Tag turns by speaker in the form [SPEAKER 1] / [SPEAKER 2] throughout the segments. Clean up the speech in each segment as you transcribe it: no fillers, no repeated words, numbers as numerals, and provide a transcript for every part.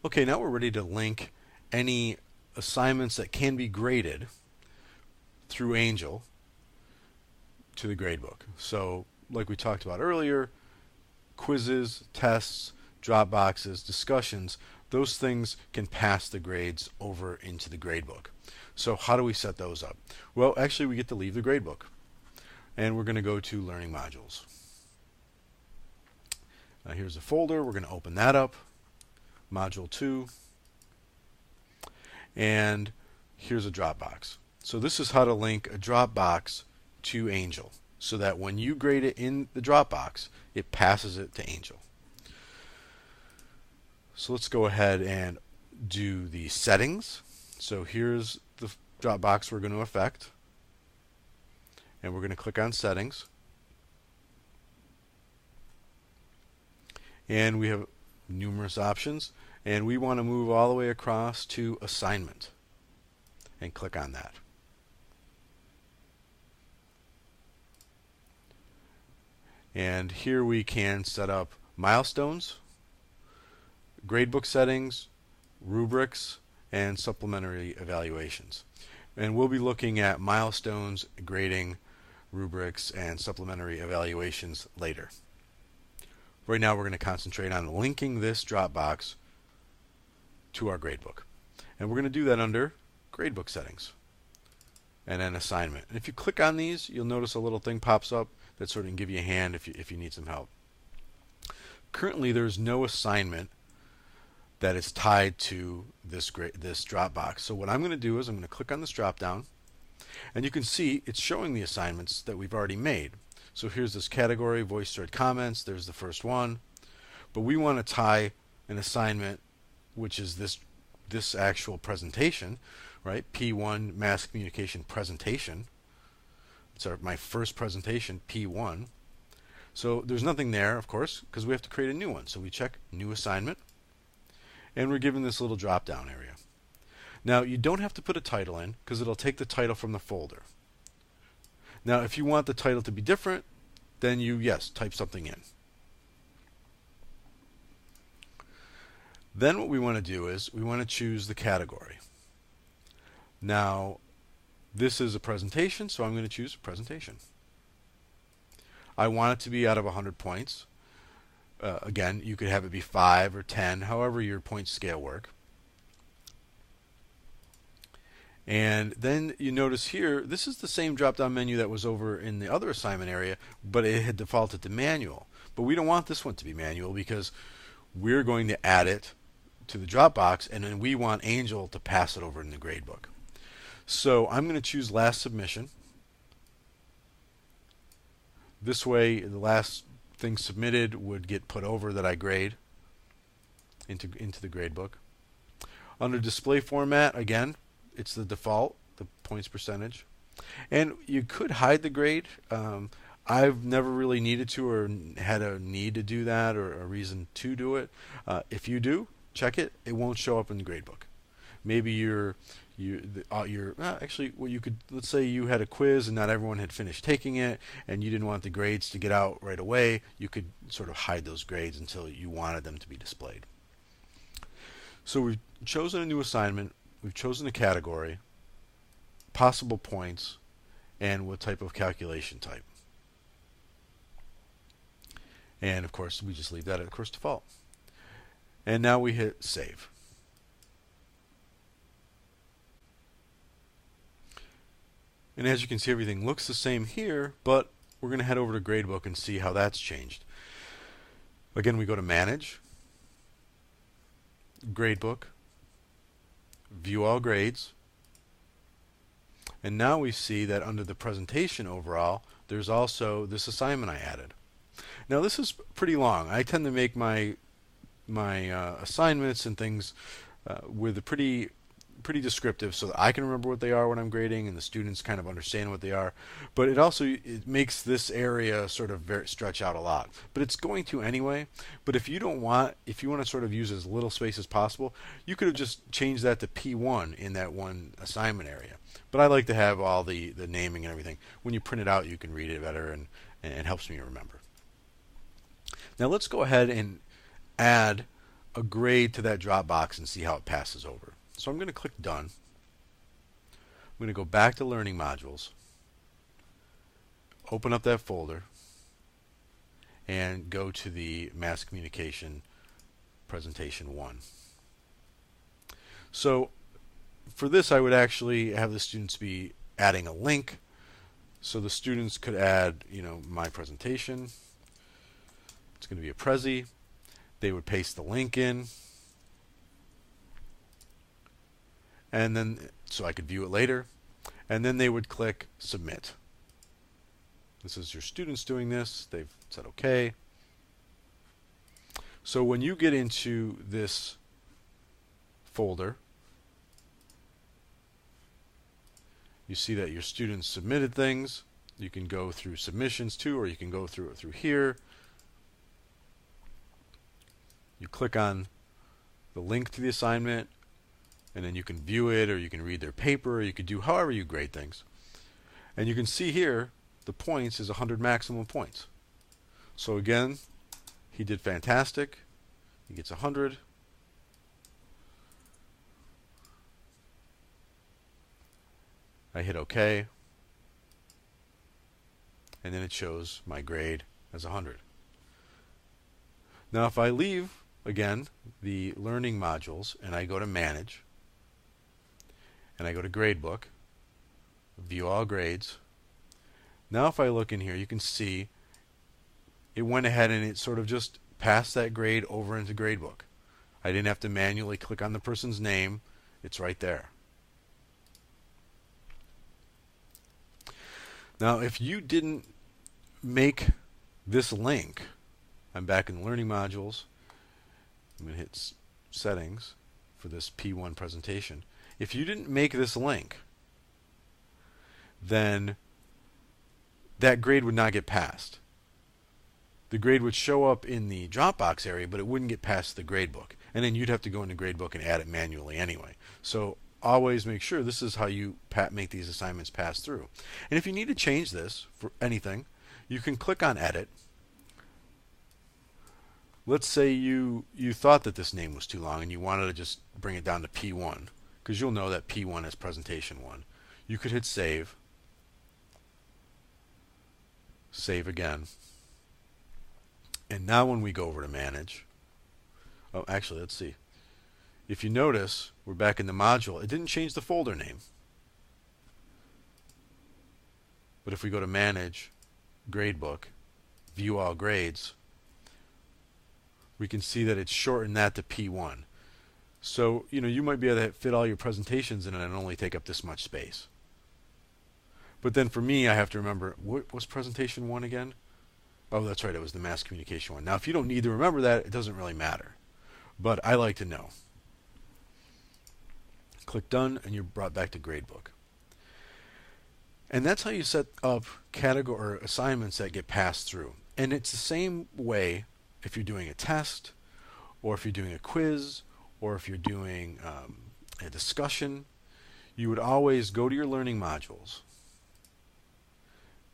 [SPEAKER 1] Okay, now we're ready to link any assignments that can be graded through Angel to the gradebook. So, like we talked about earlier, quizzes, tests, drop boxes, discussions, those things can pass the grades over into the gradebook. So how do we set those up? Well, actually we get to leave the gradebook and we're going to go to Learning Modules. Here's a folder. We're going to open that up, Module 2, and here's a Dropbox. So this is how to link a Dropbox to Angel so that when you grade it in the Dropbox, it passes it to Angel. So let's go ahead and do the settings. So here's the Dropbox we're going to affect, and we're going to click on Settings. And we have numerous options, and we want to move all the way across to Assignment and click on that. And here we can set up milestones, gradebook settings, rubrics, and supplementary evaluations. And we'll be looking at milestones, grading, rubrics, and supplementary evaluations later. Right now we're going to concentrate on linking this Dropbox to our gradebook. And we're going to do that under Gradebook Settings and then Assignment. And if you click on these, you'll notice a little thing pops up that sort of can give you a hand if you need some help. Currently there's no assignment that is tied to this Dropbox. So what I'm going to do is I'm going to click on this drop down, and you can see it's showing the assignments that we've already made. So here's this category, voice thread comments. There's the first one. But we want to tie an assignment, which is this actual presentation, right? P1 Mass Communication Presentation. It's my first presentation, P1. So there's nothing there, of course, because we have to create a new one. So we check New Assignment, and we're given this little drop-down area. Now, you don't have to put a title in, because it'll take the title from the folder. Now, if you want the title to be different, then you, yes, type something in. Then what we want to do is we want to choose the category. Now, this is a presentation, so I'm going to choose presentation. I want it to be out of 100 points. Again, you could have it be 5 or 10, however your point scale work. And then you notice here, this is the same drop-down menu that was over in the other assignment area, but it had defaulted to manual. But we don't want this one to be manual because we're going to add it to the Dropbox, and then we want Angel to pass it over in the gradebook. So I'm going to choose last submission. This way, the last thing submitted would get put over that I grade into the gradebook. Under display format, again, it's the default, the points percentage. And you could hide the grade. I've never really needed to or had a need to do that or a reason to do it. If you do, check it. It won't show up in the gradebook. Maybe actually, well, you could, let's say you had a quiz and not everyone had finished taking it and you didn't want the grades to get out right away. You could sort of hide those grades until you wanted them to be displayed. So we've chosen a new assignment. We've chosen a category, possible points, and what type of calculation type. And of course, we just leave that at course default. And now we hit save. And as you can see, everything looks the same here, but we're going to head over to Gradebook and see how that's changed. Again, we go to Manage, Gradebook, View All Grades, and now we see that under the presentation overall, there's also this assignment I added. Now this is pretty long. I tend to make my assignments and things with a pretty descriptive so that I can remember what they are when I'm grading and the students kind of understand what they are. But it makes this area sort of stretch out a lot. But it's going to anyway. But if you want to sort of use as little space as possible, you could have just changed that to P1 in that one assignment area. But I like to have all the naming and everything. When you print it out, you can read it better and it helps me remember. Now let's go ahead and add a grade to that Dropbox and see how it passes over. So I'm going to click Done. I'm going to go back to Learning Modules, open up that folder, and go to the Mass Communication Presentation 1. So for this, I would actually have the students be adding a link. So the students could add, my presentation. It's going to be a Prezi. They would paste the link in. And then, so I could view it later. And then they would click Submit. This is your students doing this. They've said OK. So when you get into this folder, you see that your students submitted things. You can go through submissions too, or you can go through it through here. You click on the link to the assignment, and then you can view it, or you can read their paper, or you could do however you grade things. And you can see here the points is 100 maximum points. So again, he did fantastic. He gets 100. I hit OK, and then it shows my grade as 100. Now if I leave, again, the learning modules, and I go to Manage, and I go to Gradebook, View All Grades. Now if I look in here, you can see it went ahead and it sort of just passed that grade over into Gradebook. I didn't have to manually click on the person's name. It's right there. Now, if you didn't make this link, I'm back in Learning Modules. I'm going to hit Settings for this P1 presentation. If you didn't make this link, then that grade would not get passed. The grade would show up in the Dropbox area, but it wouldn't get past the Gradebook. And then you'd have to go into Gradebook and add it manually anyway. So always make sure this is how you make these assignments pass through. And if you need to change this for anything, you can click on Edit. Let's say you thought that this name was too long and you wanted to just bring it down to P1, because you'll know that P1 is Presentation 1. You could hit Save. Save again. And now when we go over to Manage, oh, actually, let's see. If you notice, we're back in the module. It didn't change the folder name. But if we go to Manage, Gradebook, View All Grades, we can see that it's shortened that to P1. So, you might be able to fit all your presentations in it and only take up this much space. But then for me, I have to remember, what was Presentation 1 again? Oh, that's right, it was the Mass Communication one. Now, if you don't need to remember that, it doesn't really matter. But I like to know. Click Done, and you're brought back to Gradebook. And that's how you set up category or assignments that get passed through. And it's the same way if you're doing a test, or if you're doing a quiz, or if you're doing a discussion. You would always go to your learning modules,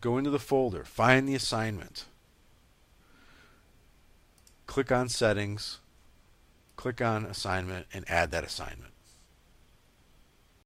[SPEAKER 1] go into the folder, find the assignment, click on Settings, click on Assignment, and add that assignment.